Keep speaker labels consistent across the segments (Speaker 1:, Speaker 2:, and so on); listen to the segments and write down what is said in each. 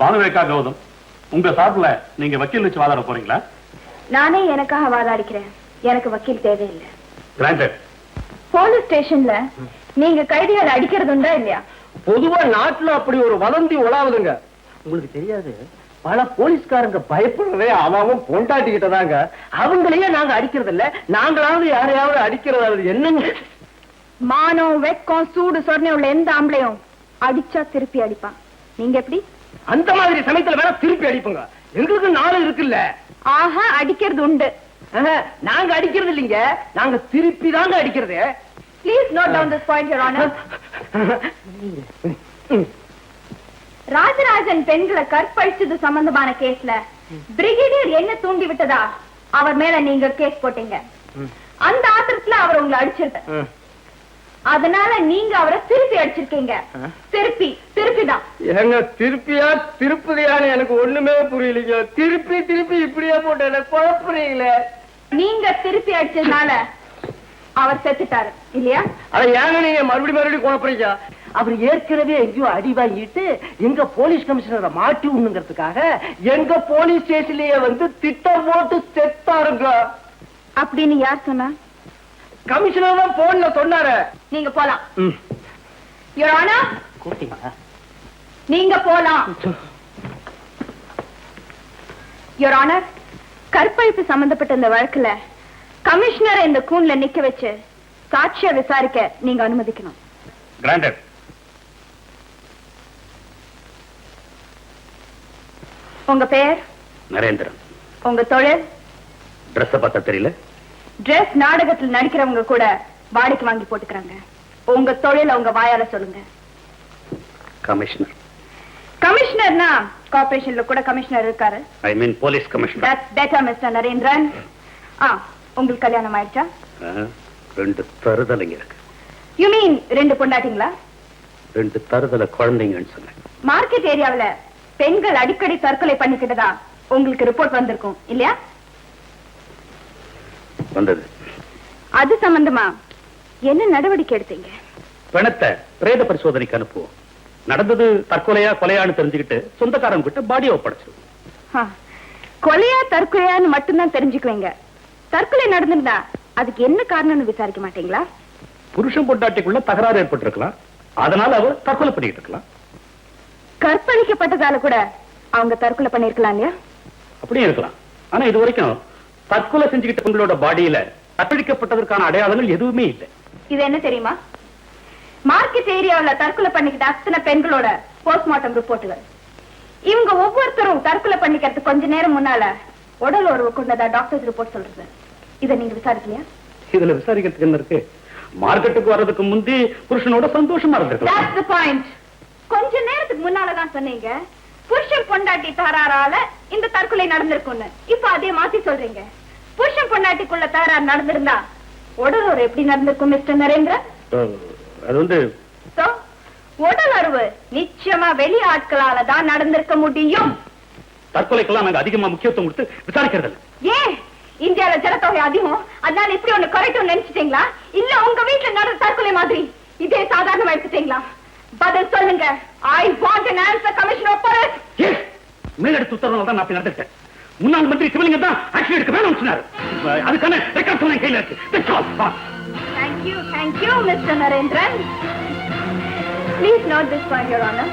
Speaker 1: பானுரேகா கௌதம், உங்க சார்பில் நீங்க வக்கீல் வச்சு வாதாட போறீங்களா?
Speaker 2: நானே எனக்காக வாதாடிக்கிறேன். எனக்கு வக்கீல் தேவையில்லை.
Speaker 1: கிராண்டட்.
Speaker 2: போலீஸ் ஸ்டேஷன்ல நீங்க கைதிகளை அடிக்கிறதுண்டா இல்லையா?
Speaker 3: பொதுவா நாட்டுல அப்படி ஒரு வதந்தி உலாவுதுங்க. உங்களுக்கு தெரியாது, பல போலீஸ்காரங்க பயப்படுறதே அவன் பொண்டாட்டிக்கிட்டதாங்க. அவங்களையே நாங்க அடிக்கிறது இல்ல, நாங்களாவது யாரையாவது அடிக்கிறது. என்னங்க
Speaker 2: மானம், வெக்கம், சூடு சொரணை உள்ள எந்த ஆம்பளையும் அடிச்சா திருப்பி அடிப்பான். நீங்க எப்படி?
Speaker 3: அந்த மாதிரி சமயத்துல வேற திருப்பி அடிப்புங்க. எங்களுக்கு நாளும் இருக்குல்ல.
Speaker 2: ஆஹா, அடிக்கிறது உண்டு.
Speaker 3: நாங்க அடிக்கிறது இல்லைங்க, நாங்க திருப்பி தாங்க அடிக்கிறது.
Speaker 2: Please note down this point, Your Honor. Rajarajan பெண்களை கற்பழிச்சது சம்பந்தமான கேஸ்ல பிரிகேடியர் என்ன தூண்டி விட்டதா அவர் மேல நீங்க கேஸ் போட்டீங்க. அந்த ஆத்திரத்துல அவர் உங்களை அடிச்சிருக்க, அதனால நீங்க அவரை திருப்பி அடிச்சிருக்கீங்க. திருப்பிதான்.
Speaker 3: எங்க திருப்பியா திருப்பதியான்னு எனக்கு ஒண்ணுமே புரியலீங்க. திருப்பி திருப்பி இப்படியே போட்டு என்ன குழப்பறீங்களே.
Speaker 2: நீங்க திருப்பி அடிச்சதுனால அவர் செத்துட்டாரு இல்லையா?
Speaker 3: அத ஏங்க நீங்க மறுபடியும் குழப்பறீங்க? அவர் ஏற்கனவே எங்கேயோ அடி வாங்கிட்டு எங்க போலீஸ் கமிஷனரை மாட்டி விடணுங்கிறதுக்காக எங்க போலீஸ் ஸ்டேஷன்லயே வந்து திட்டம் போட்டு செத்தாருங்க.
Speaker 2: அப்படின்னு யார் சொன்னா?
Speaker 3: கமிஷனர் தான் போன்ல சொன்னாரு.
Speaker 2: நீங்க போலாம். Your Honor,
Speaker 3: கூட்டிங்களா?
Speaker 2: நீங்க போலாம். Your Honor, கற்பழிப்பு சம்பந்தப்பட்ட இந்த வழக்குல கமிஷனரை இந்த கூண்ல நிக்க வச்சு சாட்சிய விசாரிக்க நீங்க அனுமதிக்கணும்.
Speaker 1: கிராண்டட்.
Speaker 2: உங்க பெயர்?
Speaker 1: நரேந்திரன்.
Speaker 2: உங்க தொழில்?
Speaker 1: ட்ரெஸ் பார்த்தா தெரியல.
Speaker 2: டிரெஸ் நாடகத்தில் நடிக்கிறவங்க கூட வாடகைக்கு வாங்கி போட்டுக்கிறாங்க. உங்க தொழில் உங்க வாயால சொல்லுங்க.
Speaker 1: கமிஷனர்.
Speaker 2: கமிஷனர்னா கார்ப்பரேஷன்ல கூட கமிஷனர் இருக்காரு.
Speaker 1: I mean police commissioner.
Speaker 2: That's better, Mr. Narendran. உங்களுக்கு கல்யாணம் ஆயிடுச்சா?
Speaker 1: 2 தருதலைங்க இருக்கு.
Speaker 2: You mean 2 பொண்டாட்டிங்களா?
Speaker 1: 2 தருதலை குழந்தைங்கன்னு சொன்னேன்.
Speaker 2: மார்க்கெட் ஏரியாவுல பெண்கள் அடிக்கடி தற்கொலை பண்ணிக்கிட்டதா உங்களுக்கு ரிப்போர்ட் வந்திருக்கும் இல்லையா?
Speaker 1: வந்தது.
Speaker 2: அது சம்பந்தமா என்ன நடவடிக்கை எடுத்தீங்க?
Speaker 1: பிணத்தை பிரேத பரிசோதனைக்கு அனுப்புவோம். நடந்தது தற்கொலையா கொலையான்னு தெரிஞ்சுக்கிட்டு சொந்தக்காரங்க கிட்ட பாடியை ஒப்படைச்சிருவோம்.
Speaker 2: கொலையா தற்கொலையான்னு மட்டும்தான் தெரிஞ்சுக்குவீங்க. தற்கொலை நடந்திருந்தா அதுக்கு என்ன காரணம்னு விசாரிக்க மாட்டீங்களா?
Speaker 1: புருஷன் பொண்டாட்டிக்குள்ள தகராறு ஏற்பட்டிருக்கலாம், அதனால அவர் தற்கொலை பண்ணிட்டு இருக்கலாம்.
Speaker 2: கற்பழிக்கப்பட்டதால கூட அவங்க தற்கொலை பண்ணிருக்கலாம் இல்லையா?
Speaker 1: அப்படியே இருக்கலாம். ஆனா இது வரைக்கும் தற்கொலை செஞ்சுக்கிட்ட உங்களோட பாடியில கற்பழிக்கப்பட்டதற்கான அடையாளங்கள் எதுவுமே இல்லை.
Speaker 2: இது என்ன தெரியுமா? மார்க்கெட் ஏரியாவுல தற்கொலை பண்ணிக்கிட்ட அத்தனை பெண்களோட போஸ்ட்மார்ட்டம் ரிப்போர்ட்டுகள். இவங்க ஒவ்வொருத்தரும் தற்கொலை பண்ணிக்கிறதுக்கு கொஞ்ச நேரம் முன்னால உடல் உறவு கொண்டதா டாக்டர்ஸ் ரிப்போர்ட் சொல்றது. இதை நீங்க விசாரிக்கலையா?
Speaker 1: இதுல விசாரிக்கிறதுக்கு என்ன இருக்கு? மார்க்கெட்டுக்கு வர்றதுக்கு முந்தி புருஷனோட சந்தோஷமா இருந்திருக்கலாம்.
Speaker 2: That's the point. கொஞ்ச நேரத்துக்கு முன்னாலதான் சொன்னீங்க புருஷன் பொண்டாட்டி தகராறால இந்த தற்கொலை நடந்திருக்கும்னு. இப்ப அதே மாத்தி சொல்றீங்க. புருஷன் பொண்டாட்டிக்குள்ள தகராறு நடந்திருந்தா உடல் உறவு எப்படி நடந்திருக்கும் மிஸ்டர் நரேந்திரன்?
Speaker 1: அது வந்து
Speaker 2: உடல் உறவு நிச்சயமா வெளி ஆட்களால தான் நடந்திருக்க முடியும்.
Speaker 1: தற்கொலைக்கெல்லாம் நாங்க அதிகமா முக்கியத்துவம் கொடுத்து விசாரிக்கிறது இல்லை.
Speaker 2: ஏன் இந்தியால ஜனத்தொகை அதிகம், அதனால இப்படி ஒண்ணு குறைக்கும் நினைச்சிட்டீங்களா? இல்ல உங்க வீட்டுல நடந்த தற்கொலை மாதிரி இதே சாதாரணமா எடுத்துட்டீங்களா? பதில் சொல்லுங்க. I want an answer, Commissioner of Police.
Speaker 1: Yes. மேலெடுத்து உத்தரவுனால தான் நான் அப்படி நடந்துட்டேன். முன்னாள் மந்திரி சிவலிங்கம் தான் ஆக்ஷன் எடுக்க வேணும்னு சொன்னாரு. அதுக்கான ரெக்கார்ட் சொன்ன கையில இருக்கு. That's all.
Speaker 2: Thank you, Mr. Narendran. Please note this point, Your Honor.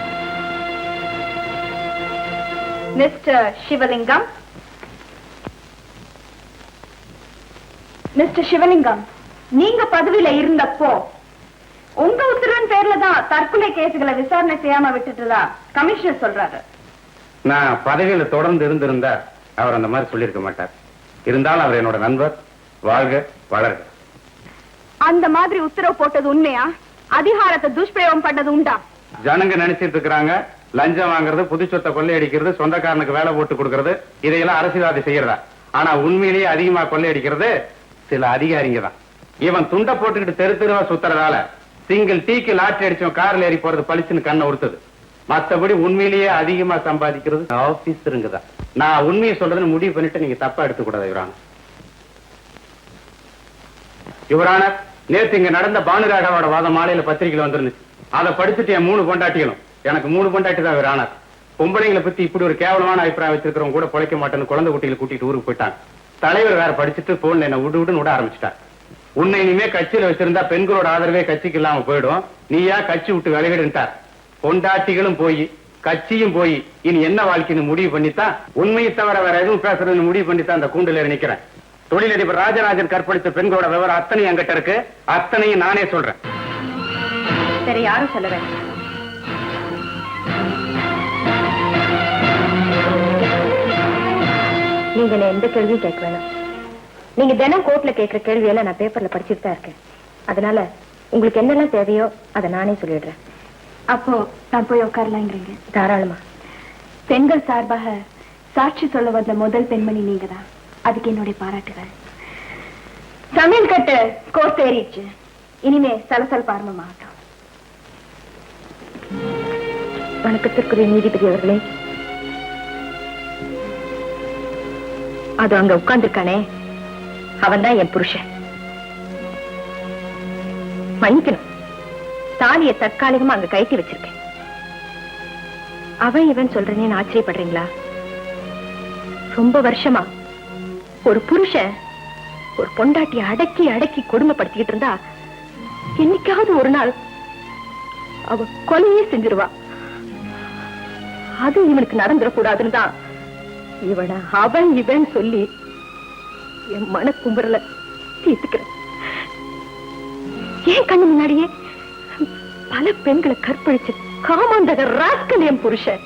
Speaker 2: Mr. Shivalingam. Mr. Shivalingam, நீங்க பதவியில இருந்தப்போ உங்க உத்தரவின் பேர்ல தான் தற்கொலை கேசுகளை விசாரணை செய்யாம விட்டுட்டதா கமிஷனர் சொல்றாரு.
Speaker 4: நான் பதவியில தொடர்ந்து இருந்திருந்தா அவர் அந்த மாதிரி சொல்லியிருக்க மாட்டார். இருந்தாலும் அவர் என்னோட நண்பர். வாழ்க வளர்க.
Speaker 2: அந்த மாதிரி உத்தரவு போட்டது உண்மையா? அதிகாரத்தை துஷ்பிரயோகம் பண்ணது உண்டா?
Speaker 4: ஜனங்க நினைச்சிட்டு இருக்கிறாங்க லஞ்சம் வாங்குறது, புது சொத்தை கொள்ளையடிக்கிறது, சொந்தக்காரனுக்கு வேலை போட்டு கொடுக்கறது, இதையெல்லாம் அரசியல்வாதி செய்யறதா. ஆனா உண்மையிலேயே அதிகமா கொள்ளையடிக்கிறது சில அதிகாரிங்க தான். இவன் துண்டை போட்டுக்கிட்டு தெரு தெருவா சுத்துறதால சிங்கிள் டீக்கு லாட்டரி அடிச்சவன் கார்ல ஏறி போறது பளிச்சுன்னு கண்ணை உறுத்துது. மத்தபடி உண்மையிலேயே அதிகமா சம்பாதிக்கிறது ஆபீஸருங்க தான். நான் உண்மையை சொல்றதுன்னு முடிவு பண்ணிட்டு நீங்க தப்பா எடுத்துக்கூடாது யுவரானர். யுவரானர், நேத்து இங்க நடந்த பானுராகாவோட வாதம் மாலையில பத்திரிகையில வந்துருந்துச்சு. அதை படிச்சுட்டு என் 3 பொண்டாட்டிகளும், எனக்கு 3 பொண்டாட்டி தான் யுவரானர், பொம்பளைங்களை பத்தி இப்படி ஒரு கேவலமான அபிப்பிராயம் வச்சிருக்கிறவங்க கூட பொழைக்க மாட்டேன்னு குழந்தை குட்டிகளை கூட்டிட்டு ஊருக்கு போயிட்டாங்க. தலைவர் வேற படிச்சுட்டு போன்ல என்ன விடுன்னு விட ஆரம்பிச்சிட்டார். உன்னை இனிமே கட்சியில வச்சிருந்தா பெண்களோட ஆதரவே கட்சிக்கு இல்லாம போயிடும், நீயா கட்சி விட்டு விலகிடுன்ட்டார். பொண்டாட்டிகளும் போய் கட்சியும் போய் இனி என்ன வாழ்க்கைன்னு முடிவு பண்ணித்தான், உண்மையை தவிர வேற எதுவும் பேசுறதுன்னு முடிவு பண்ணித்தான் அந்த கூண்டுல நிக்கிறேன். தொழிலதிபர் ராஜராஜன் கற்பழித்த பெண்களோட விவரம் அத்தனை என்கிட்ட இருக்கு, அத்தனையும் நானே சொல்றேன்.
Speaker 2: சரி, யாரும் சொல்ல வேண்டாம். நீங்க என்ன எந்த கேள்வியும் கேட்க வேணாம். நீங்க தினம் கோர்ட்ல கேட்கிற கேள்வியெல்லாம் நான் பேப்பர்ல படிச்சுட்டு தான் இருக்கேன். அதனால உங்களுக்கு என்னெல்லாம் தேவையோ அதை நானே சொல்லிடுறேன். அப்போ நான் போய் உட்காரலாங்கிறீங்க? தாராளமா. பெண்கள் சார்பாக சாட்சி சொல்ல வந்த முதல் பெண்மணி நீங்க தான். அதுக்கு என்னுடைய பாராட்டுகள். சமையல் கட்டு கோர்ட் ஏறிடுச்சு, இனிமே சலசலப்பு ஆரம்பமாகட்டும். வணக்கத்திற்குரிய நீதிபதி அவர்களே, அது அங்க உட்கார்ந்துருக்கானே அவன் தான் என் புருஷன். மன்னிக்கணும், தாலியை தற்காலிகமா அங்க கைட்டி வச்சிருக்கேன். அவன் இவன் சொல்றேன்னு ஆச்சரியப்படுறீங்களா? ரொம்ப வருஷமா ஒரு புருஷன் ஒரு பொண்டாட்டி அடக்கி அடக்கி கொடுமைப்படுத்திக்கிட்டு இருந்தா என்னைக்காவது ஒரு நாள் அவ கொலையே செஞ்சிருவா. அது இவனுக்கு நடந்துடக்கூடாதுன்னு தான் இவனை அவன் இவன் சொல்லி என் மன கும்புறல தீர்த்துக்கிறேன். ஏன் கண்ணு முன்னாடியே பல பெண்களை கற்பழிச்சு காமாந்தக ராஸ்கல் என் புருஷன்.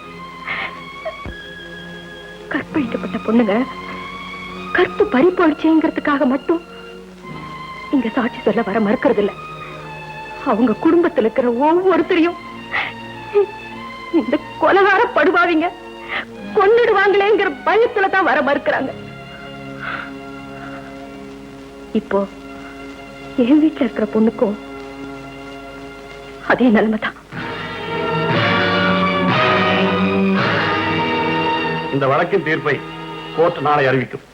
Speaker 2: கற்பழிக்கப்பட்ட பொண்ணுங்க கற்பு பறிப்போடுச்சேங்கிறதுக்காக மட்டும் இங்க சாட்சி சொல்ல வர மறுக்கிறது இல்ல. அவங்க குடும்பத்தில் இருக்கிற ஒவ்வொருத்தரையும் இந்த கொலகார படுபாவிங்க கொன்னிடுவாங்களேங்கிற பயத்துலதான் வர மறுக்கிறாங்க. இப்போ என் வீட்டுல இருக்கிற பொண்ணுக்கும் அதே நிலைமைதான்.
Speaker 1: இந்த வழக்கின் தீர்ப்பை கோர்ட் நாளை அறிவிக்கும்.